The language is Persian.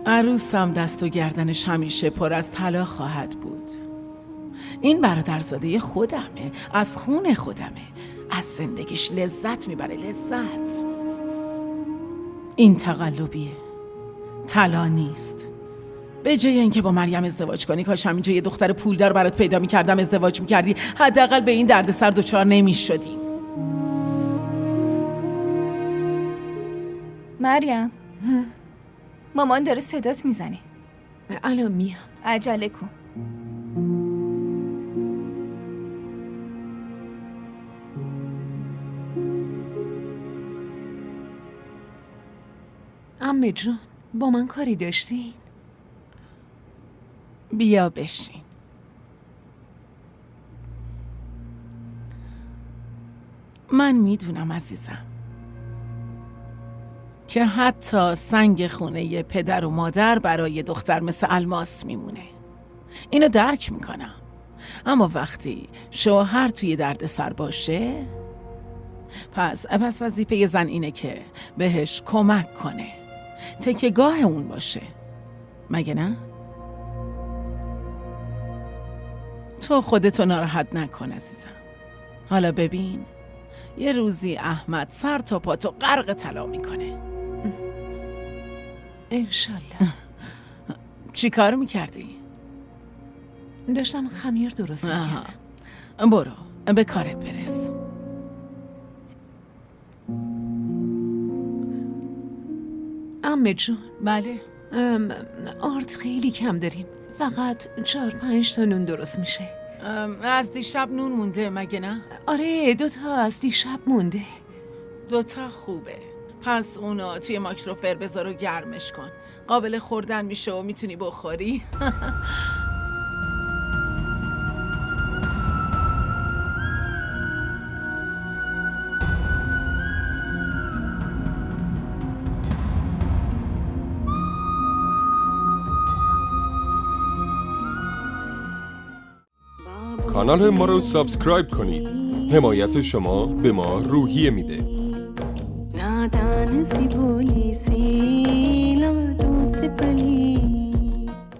عروسم دست و گردنش همیشه پر از طلا خواهد بود. این برادرزاده خودمه، از خون خودمه، از زندگیش لذت میبره، لذت. این تقلبیه، طلا نیست. به جای اینکه با مریم ازدواج کنی، کاش همینجا یه دختر پولدار برات پیدا میکردم ازدواج میکردی، حداقل به این دردسر دچار نمیشدیم. مریم، مامان داره صدات میزنه. الان میام. عجله کن. عمه جون، با من کاری داشتین؟ بیا بشین. من میدونم عزیزم که حتی سنگ خونه پدر و مادر برای دختر مثل الماس میمونه. اینو درک میکنم. اما وقتی شوهر توی درد سر باشه، پس وظیفه زن اینه که بهش کمک کنه، تکیه‌گاه اون باشه، مگه نه؟ تو خودتو ناراحت نکن عزیزم. حالا ببین، یه روزی احمد سر تا پاتو غرق طلا میکنه. انشالله. چی کار میکردی؟ داشتم خمیر درست میکردم. برو به کارت برس. عمه جون، بله. آرد خیلی کم داریم. فقط 4-5 تا نون درست میشه. از دیشب نون مونده مگه نه؟ آره، 2 تا از دیشب مونده. 2 تا خوبه. پس اونا توی مایکروفر بذار و گرمش کن. قابل خوردن میشه و میتونی بخوری. کانال ما رو سابسکرایب کنید. حمایت شما به ما روحیه میده.